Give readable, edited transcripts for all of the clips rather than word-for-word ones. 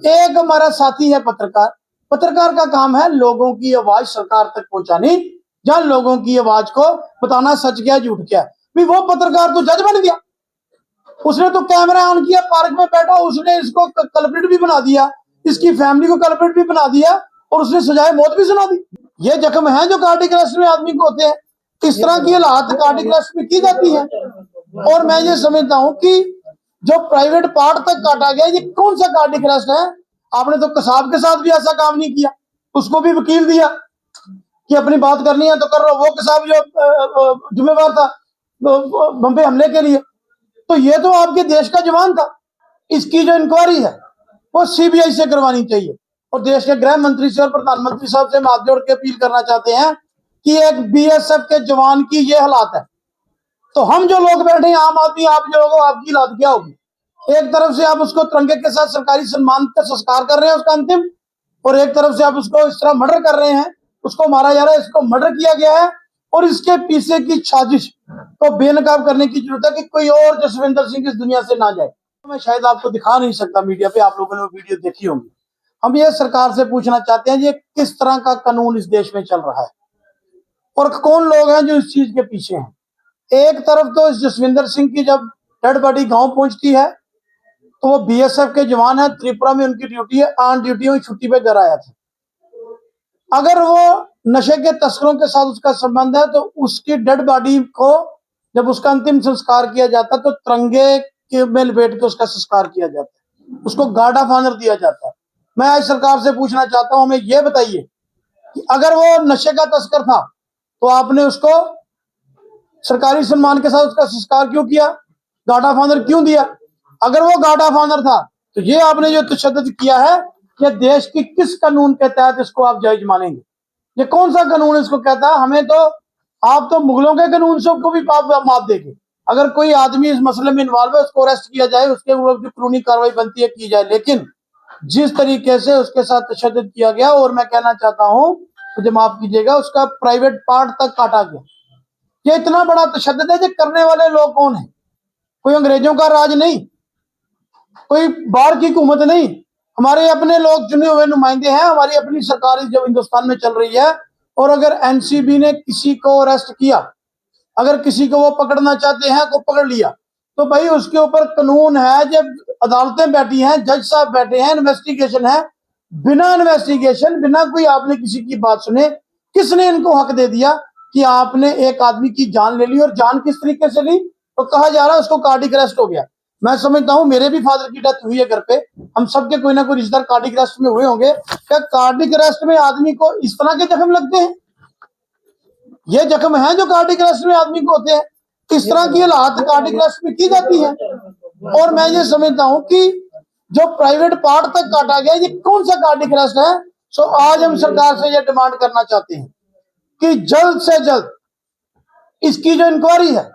एक हमारा साथी है पत्रकार। पत्रकार का काम है लोगों की आवाज सरकार तक पहुंचानी, या लोगों की आवाज को बताना सच क्या झूठ क्या। भी वो पत्रकार तो जज बन गया, उसने तो कैमरा ऑन किया, पार्क में बैठा, उसने इसको कल्प्रिट भी बना दिया, इसकी फैमिली को कल्प्रिट भी बना दिया, और उसने सजाए मौत भी सुना दी। ये जख्म है जो कार्डिक अरेस्ट में आदमी को होते हैं। इस तरह की हालात कार्डिक अरेस्ट में की जाती है। और मैं ये समझता हूं कि जो प्राइवेट पार्ट तक काटा गया, ये कौन सा कार्डिक अरेस्ट है। आपने तो कसाब के साथ भी ऐसा काम नहीं किया, उसको भी वकील दिया कि अपनी बात करनी है तो कर लो। वो कसाब जो जिम्मेवार था बम पे हमले के लिए, तो ये तो आपके देश का जवान था। इसकी जो इंक्वायरी है वो सीबीआई से करवानी चाहिए। और देश के गृह मंत्री से और प्रधानमंत्री साहब से हाथ जोड़ के अपील करना चाहते हैं कि एक बीएसएफ के जवान की ये हालात है, तो हम जो लोग बैठे हैं आम आदमी, आप जो लोगों, आपकी हालत क्या होगी। एक तरफ से आप उसको तिरंगे के साथ सरकारी सम्मान का संस्कार कर रहे हैं उसका अंतिम, और एक तरफ से आप उसको इस तरह मर्डर कर रहे हैं, उसको मारा जा रहा है, इसको मर्डर किया गया है। और इसके पीछे की साजिश को बेनकाब करने की जरूरत है कि कोई और जसविंदर सिंह इस दुनिया से ना जाए। मैं शायद आपको दिखा नहीं सकता मीडिया पे, आप लोगों ने वो वीडियो देखी होंगी। हम ये सरकार से पूछना चाहते हैं ये किस तरह का कानून इस देश में चल रहा है और कौन लोग हैं जो इस चीज के पीछे हैं। एक तरफ तो इस जसविंदर सिंह की जब डेड बॉडी गांव पहुंचती है तो वो बीएसएफ के जवान है, त्रिपुरा में उनकी ड्यूटी है, ऑन ड्यूटी हुई, छुट्टी पे घर आया था। अगर वो नशे के तस्करों के साथ उसका संबंध है तो उसकी डेड बॉडी को जब उसका अंतिम संस्कार किया जाता है तो तिरंगे के में लपेट के उसका संस्कार किया जाता है, उसको गार्ड ऑफ ऑनर दिया जाता है। मैं आज सरकार से पूछना चाहता हूं, हमें यह बताइए कि अगर वो नशे का तस्कर था तो आपने उसको सरकारी सम्मान के साथ उसका संस्कार क्यों किया, गार्ड ऑफ ऑनर क्यों दिया। अगर वो गार्ड ऑफ ऑनर था तो ये आपने जो तशद्दुद किया है, ये देश की किस कानून के तहत इसको आप जायज मानेंगे। ये कौन सा कानून इसको कहता है। हमें तो आप तो मुगलों के कानून से को भी माफ देंगे। अगर कोई आदमी इस मसले में इन्वॉल्व है उसको अरेस्ट किया जाए, उसके ऊपर जो कानूनी कार्रवाई बनती है की जाए, लेकिन जिस तरीके से उसके साथ तशद्दुद किया गया, और मैं कहना चाहता हूं, मुझे माफ कीजिएगा, उसका प्राइवेट पार्ट तक काटा गया, ये इतना बड़ा तशद्दुद है। जो करने वाले लोग कौन है, कोई अंग्रेजों का राज नहीं, कोई बाहर की हुकूमत नहीं, हमारे अपने लोग चुने हुए नुमाइंदे हैं, हमारी अपनी सरकार जो हिंदुस्तान में चल रही है। और अगर एनसीबी ने किसी को अरेस्ट किया, अगर किसी को वो पकड़ना चाहते हैं को पकड़ लिया, तो भाई उसके ऊपर कानून है, जब अदालतें बैठी हैं, जज साहब बैठे हैं, इन्वेस्टिगेशन है। बिना इन्वेस्टिगेशन, बिना कोई आपने किसी की बात सुने, किसने इनको हक दे दिया कि आपने एक आदमी की जान ले ली। और जान किस तरीके से ली, तो कहा जा रहा है उसको कार्डिक अरेस्ट हो गया। मैं समझता हूं मेरे भी फादर की डेथ हुई है घर पे, हम सबके कोई ना कोई रिश्तेदार कार्डिक अरेस्ट में हुए होंगे। क्या कार्डिक अरेस्ट में आदमी को इस तरह के जख्म लगते हैं। ये जख्म है जो कार्डिक अरेस्ट में आदमी को होते हैं। इस तरह की हालात कार्डिक अरेस्ट में की जाती है। और मैं ये समझता हूं कि जो प्राइवेट पार्ट तक काटा गया, ये कौन सा कार्डिक अरेस्ट है। सो आज हम सरकार से ये डिमांड करना चाहते हैं कि जल्द से जल्द इसकी जो इंक्वायरी है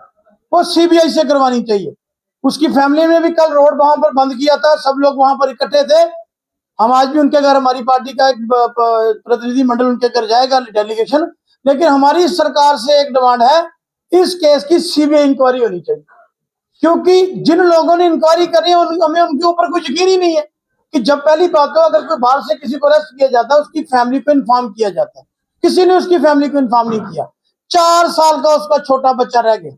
वो सीबीआई से करवानी चाहिए। उसकी फैमिली ने भी कल रोड वहां पर बंद किया था, सब लोग वहां पर इकट्ठे थे। हम आज भी उनके घर, हमारी पार्टी का एक प्रतिनिधि मंडल उनके घर जाएगा, डेलीगेशन। लेकिन हमारी सरकार से एक डिमांड है, इस केस की सीबीआई इंक्वायरी होनी चाहिए, क्योंकि जिन लोगों ने इंक्वायरी करी है हमें उनके ऊपर कोई यकीन ही नहीं है कि जब पहली बात तो अगर कोई बाहर से किसी को अरेस्ट किया जाता है उसकी फैमिली को इन्फॉर्म किया जाता है, किसी ने उसकी फैमिली को इन्फॉर्म नहीं किया। 4 साल का उसका छोटा बच्चा रह गया,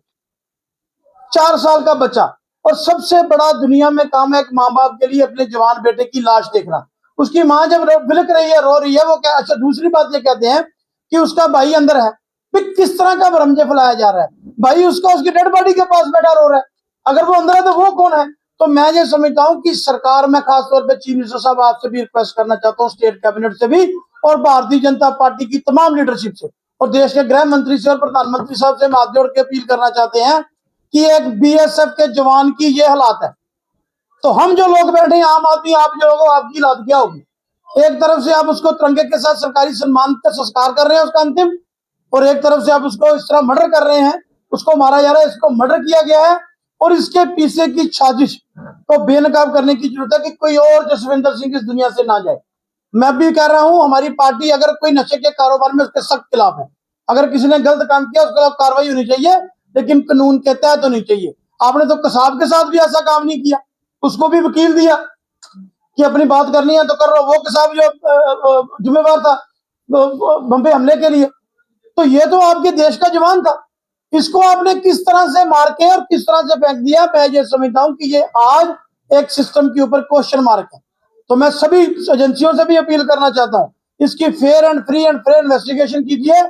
4 साल का बच्चा। और सबसे बड़ा दुनिया में काम है एक माँ बाप के लिए अपने जवान बेटे की लाश देखना। उसकी माँ जब बिलक रही है, रो रही है, वो क्या। अच्छा, दूसरी बात ये कहते हैं कि उसका भाई अंदर है। किस तरह का भरमजे फैलाया जा रहा है। भाई उसका उसकी डेड बॉडी के पास बैठा रो रहा है, अगर वो अंदर है तो वो कौन है। तो मैं ये समझता हूं कि सरकार, मैं खासतौर पर चीफ मिनिस्टर साहब आपसे भी रिक्वेस्ट करना चाहता हूँ, स्टेट कैबिनेट से भी, और भारतीय जनता पार्टी की तमाम लीडरशिप से, और देश के गृह मंत्री से और प्रधानमंत्री साहब से हाथ जोड़ के अपील करना चाहते हैं कि एक बीएसएफ के जवान की ये हालात है, तो हम जो लोग बैठे हैं आम आदमी, आप जो लोगों, आपकी हालत क्या होगी। एक तरफ से आप उसको तिरंगे के साथ सरकारी सम्मान का संस्कार कर रहे हैं उसका अंतिम, और एक तरफ से आप उसको इस तरह मर्डर कर रहे हैं, उसको मारा जा रहा है, इसको मर्डर किया गया है। और इसके पीछे की साजिश को बेनकाब करने की जरूरत है कि कोई और जसविंदर सिंह इस दुनिया से ना जाए। मैं भी कह रहा हूं, हमारी पार्टी अगर कोई नशे के कारोबार में उसके सख्त खिलाफ है, अगर किसी ने गलत काम किया उसके खिलाफ कार्रवाई होनी चाहिए, लेकिन कानून के तहत होनी चाहिए। आपने तो कसाब के साथ भी ऐसा काम नहीं किया, उसको भी वकील दिया कि अपनी बात करनी है तो कर लो। वो साहब जो जिम्मेवार था बम पे हमले के लिए, तो ये तो आपके देश का जवान था, इसको आपने किस तरह से मार के और किस तरह से फेंक दिया। मैं ये समझता हूं कि ये आज एक सिस्टम के ऊपर क्वेश्चन मार्क है। तो मैं सभी एजेंसियों से भी अपील करना चाहता हूं, इसकी fair and free and fair investigation कीजिए।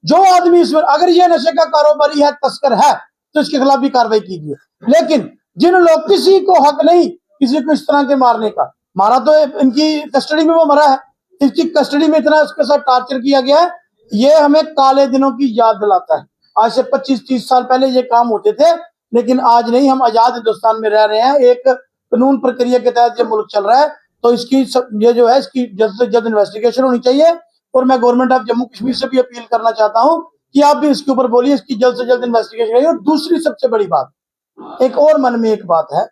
जो आदमी इसमें, अगर ये नशे का कारोबारी है, तस्कर है, तो इसके खिलाफ भी कार्रवाई कीजिए। लेकिन जिन लोग, किसी को हक नहीं किसी को इस तरह के मारने का, मारा तो इनकी कस्टडी में वो मरा है, इसकी कस्टडी में इतना उसके साथ टॉर्चर किया गया है, ये हमें काले दिनों की याद दिलाता है। आज से 25-30 साल पहले ये काम होते थे, लेकिन आज नहीं। हम आजाद हिंदुस्तान में रह रहे हैं, एक कानून प्रक्रिया के तहत ये मुल्क चल रहा है। तो इसकी ये जो है, इसकी जल्द से जल्द इन्वेस्टिगेशन होनी चाहिए। और मैं गवर्नमेंट ऑफ जम्मू कश्मीर से भी अपील करना चाहता हूं कि आप भी इसके ऊपर बोलिए, इसकी जल्द से जल्द इन्वेस्टिगेशन करिए। और दूसरी सबसे बड़ी बात, एक और मन में एक बात है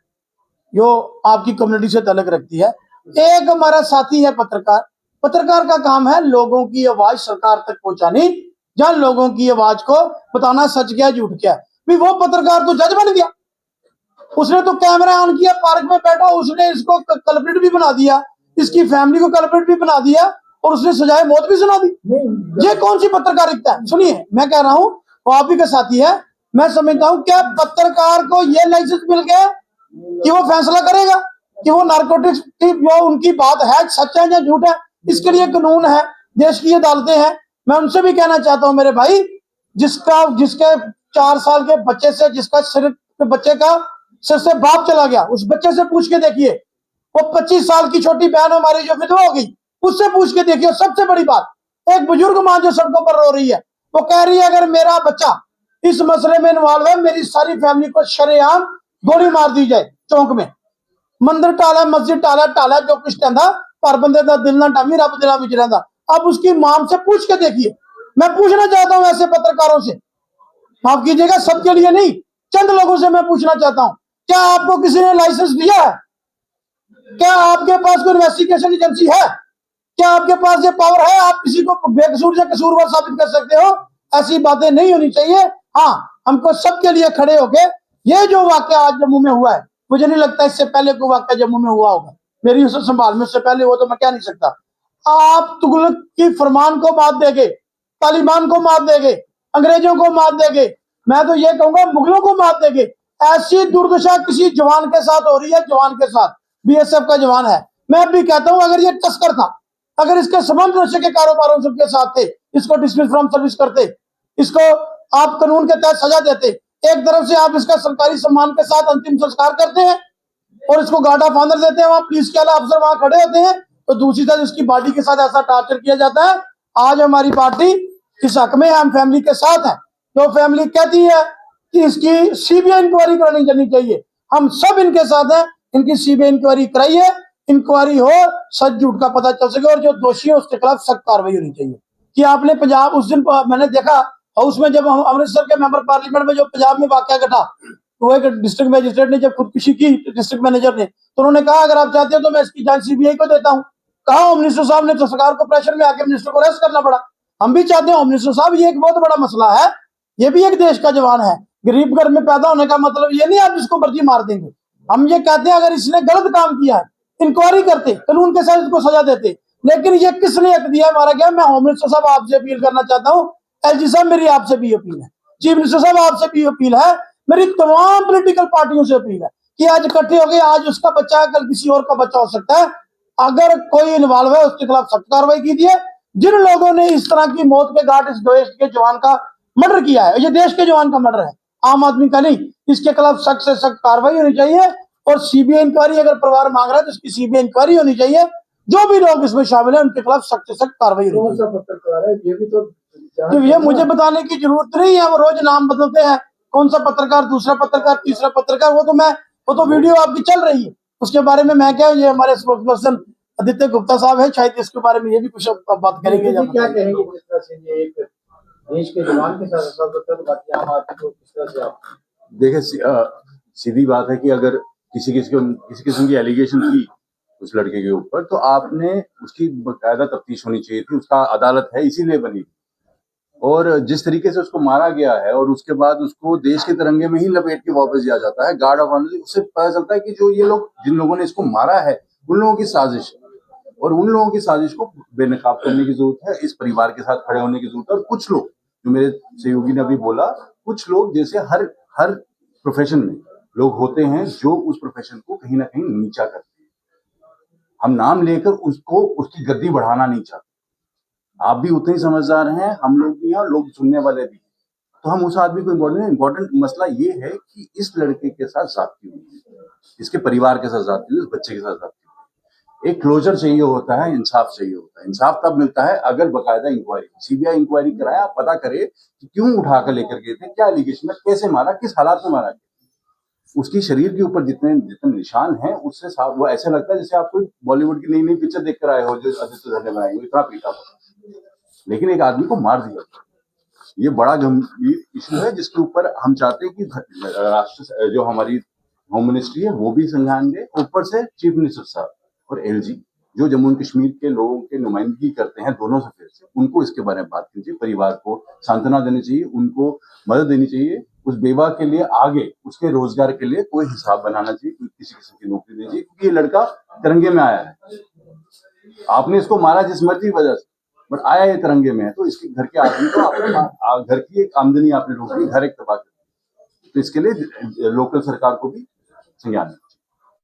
जो आपकी कम्युनिटी से तलक रखती है। एक हमारा साथी है पत्रकार, पत्रकार का काम है लोगों की आवाज सरकार तक पहुंचानी, जहां लोगों की आवाज को बताना सच क्या झूठ क्या। भी वो पत्रकार तो जज बन गया, उसने तो कैमरा ऑन किया, पार्क में बैठा, उसने इसको कल्प्रिट भी बना दिया, इसकी फैमिली को कल्प्रिट भी बना दिया, और उसने सजाए मौत भी सुना दी। ये कौन सी पत्रकारिता है? सुनिए, मैं कह रहा हूं, वो आप ही का साथी है। मैं समझता हूं क्या पत्रकार को ये लाइसेंस मिल गया कि वो फैसला करेगा कि वो नारकोटिक्स की जो उनकी बात है सच है या झूठ है? इसके लिए कानून है, देश की अदालतें हैं। मैं उनसे भी कहना चाहता हूं, मेरे भाई, जिसके 4 साल के बच्चे से, जिसका सिर बच्चे का सिर से बाप चला गया, उस बच्चे से पूछ के देखिए। वो 25 साल की छोटी बहन हमारी जो विधवा हो गई, उससे पूछ के देखिए। सबसे बड़ी बात, एक बुजुर्ग मां जो सड़कों पर रो रही है, वो कह रही है अगर मेरा बच्चा इस मसले में इन्वॉल्व है, मेरी सारी फैमिली को शरेआम गोली मार दी जाए चौक में। मंदिर टाला, मस्जिद टाला, टाला जो कुछ कहता, पर बंदे का दिल ना टामी, रब दिला विच रहिंदा। अब उसकी मां से पूछ के देखिए। मैं पूछना चाहता हूं ऐसे पत्रकारों से, माफ कीजिएगा, सबके लिए नहीं, चंद लोगों से मैं पूछना चाहता हूं, क्या आपको किसी ने लाइसेंस दिया है? क्या आपके पास कोई इन्वेस्टिगेशन एजेंसी है? क्या आपके पास ये पावर है? आप किसी को बेकसूर या कसूरवार साबित कर सकते हो? ऐसी बातें नहीं होनी चाहिए। हाँ, हमको सबके लिए खड़े होके, ये जो वाकया आज जम्मू में हुआ है, मुझे नहीं लगता इससे पहले कोई वाकया जम्मू में हुआ होगा मेरी उस संभाल में, उससे पहले वो तो मैं कह नहीं सकता। आप तुगलक की फरमान को मात देंगे, तालिबान को मात देंगे, अंग्रेजों को मात देंगे, मैं तो ये कहूंगा मुगलों को मात देंगे। ऐसी दुर्दशा किसी जवान के साथ हो रही है, जवान के साथ, बीएसएफ का जवान है। मैं भी कहता हूं अगर ये तस्कर था, अगर इसके संबंध नशे के कारोबारों के साथ थे, इसको डिसमिस फ्रॉम सर्विस करते, इसको आप कानून के तहत सजा देते। एक तरफ से आप इसका सरकारी सम्मान के साथ अंतिम संस्कार करते हैं और इसको गार्ड ऑफ ऑनर देते हैं, वहां पुलिस के आला अफसर वहां खड़े होते हैं, तो दूसरी तरफ इसकी बॉडी के साथ ऐसा टॉर्चर किया जाता है। आज हमारी पार्टी इस हक में हम फैमिली के साथ है। तो फैमिली कहती है कि इसकी सीबीआई इंक्वायरी करानी जानी चाहिए, हम सब इनके साथ हैं। इनकी सीबीआई इंक्वायरी कराइए, इंक्वायरी हो, सच झूठ का पता चल सके, और जो दोषी है उसके खिलाफ सख्त कार्रवाई होनी चाहिए। कि आपने पंजाब, उस दिन मैंने देखा हाउस में, जब हम अमृतसर के मेंबर पार्लियामेंट में जो पंजाब में वाकया घटा, तो एक डिस्ट्रिक्ट मजिस्ट्रेट ने जब खुदकुशी की, डिस्ट्रिक्ट मैनेजर ने, तो उन्होंने कहा अगर आप चाहते हो तो मैं इसकी जांच सीबीआई को देता हूं। कहा होम मिनिस्टर साहब ने, तो सरकार को प्रेशर में आके मिनिस्टर को अरेस्ट करना पड़ा। हम भी चाहते हैं होम मिनिस्टर साहब, ये एक बहुत बड़ा मसला है, ये भी एक देश का जवान है। गरीब घर में पैदा होने का मतलब ये नहीं आप जिसको मर्जी मार देंगे। हम ये कहते हैं अगर इसने गलत काम किया है, इंक्वायरी करते, कानून के साथ इसको सजा देते। लेकिन ये किसने हक दिया, मारा गया। मैं होम मिनिस्टर साहब आपसे अपील करना चाहता हूँ, एलजी साहब मेरी आपसे भी अपील है, चीफ मिनिस्टर साहब आपसे भी अपील है, मेरी तमाम पॉलिटिकल पार्टियों से अपील है कि आज इकट्ठे हो गए, आज उसका बच्चा है, कल किसी और का बच्चा हो सकता है। अगर कोई इन्वॉल्व है उसके खिलाफ सख्त कार्रवाई कीजिए। जिन लोगों ने इस तरह की मौत के घाट इस देश के जवान का मर्डर किया है, ये देश के जवान का मर्डर है, आम आदमी का नहीं, इसके खिलाफ सख्त से सख्त कार्रवाई होनी चाहिए। और सीबीआई इंक्वायरी अगर परिवार मांग रहा है तो उसकी सीबीआई इंक्वायरी होनी चाहिए। जो भी लोग इसमें शामिल है उनके खिलाफ सख्त से सख्त कार्रवाई होनी चाहिए। पत्रकार है ये भी तो ये मुझे बताने की जरूरत नहीं है, वो रोज नाम बदलते हैं, कौन सा पत्रकार, दूसरा पत्रकार, तीसरा पत्रकार, वो तो वीडियो आपकी चल रही है, उसके बारे में मैं क्या, ये हमारे स्पोक्स पर्सन आदित्य गुप्ता साहब है, शायद इसके बारे में ये भी कुछ बात करेंगे। क्या कहेंगे जिस तरह से ये एक देश के जवान के साथ ऐसा करता है, तो बाकी आम आदमी को किस तरह से आप देखिए, सीधी बात है कि अगर किसी किस्म की एलिगेशन की उस लड़के के ऊपर, तो आपने उसकी बाकायदा तफ्तीश होनी चाहिए थी। उसका अदालत है, इसीलिए बनी। और जिस तरीके से उसको मारा गया है और उसके बाद उसको देश के तिरंगे में ही लपेट के वापस दिया जाता है गार्ड ऑफ ऑनर, उससे पता चलता है कि जो ये लोग, जिन लोगों ने इसको मारा है, उन लोगों की साजिश है। और उन लोगों की साजिश को बेनकाब करने की जरूरत है, इस परिवार के साथ खड़े होने की जरूरत है। और कुछ लोग, जो मेरे सहयोगी ने अभी बोला, कुछ लोग जैसे हर हर प्रोफेशन में लोग होते हैं जो उस प्रोफेशन को कहीं ना कहीं नीचा करते हैं। हम नाम लेकर उसको उसकी गद्दी बढ़ाना नहीं चाहते। आप भी उतने ही समझदार हैं, हम लोग भी हैं, और लोग सुनने वाले भी हैं। तो हम उस आदमी को इम्पोर्टेंट मसला ये है कि इस लड़के के साथ ज्यादती हुई है, इसके परिवार के साथ ज्यादती हुई, इस बच्चे के साथ ज्यादती हुई। एक क्लोजर चाहिए होता है, इंसाफ चाहिए होता है। इंसाफ तब मिलता है अगर बकायदा इंक्वायरी, सीबीआई इंक्वायरी कराया, पता करे कि क्यों उठा कर लेकर गए थे, क्या एलिगेशन है, कैसे मारा, किस हालात में मारा गया। उसकी शरीर के ऊपर जितने जितने निशान हैं, उससे साफ वो ऐसा लगता है जैसे आप कोई बॉलीवुड की नई नई पिक्चर देख कर आए हो, जो आदित्य धर ने बनाई हो, इतना पीटा हुआ। लेकिन एक आदमी को मार दिया। ये बड़ा गंभीर इशू है, जिसके ऊपर हम चाहते हैं कि राष्ट्र, जो हमारी होम मिनिस्ट्री है, वो भी संज्ञान दे, ऊपर से चीफ मिनिस्टर साहब और एलजी, जो जम्मू एंड कश्मीर के लोगों के नुमाइंदगी करते हैं दोनों सफेद से, उनको इसके बारे में बात करनी चाहिए। परिवार को सांत्वना देनी चाहिए, उनको मदद देनी चाहिए। उस बेवा के लिए आगे उसके रोजगार के लिए कोई हिसाब बनाना चाहिए, कोई किसी किस्म की नौकरी देनी चाहिए, क्योंकि ये लड़का तिरंगे में आया है। आपने इसको मारा जिस मर्जी वजह से, बट आया ये तिरंगे में है, तो इसके घर के आदमी को आपने घर की एक आमदनी आपने रोक दी, घर एक तबाह कर दी। तो इसके लिए लोकल सरकार को भी संज्ञान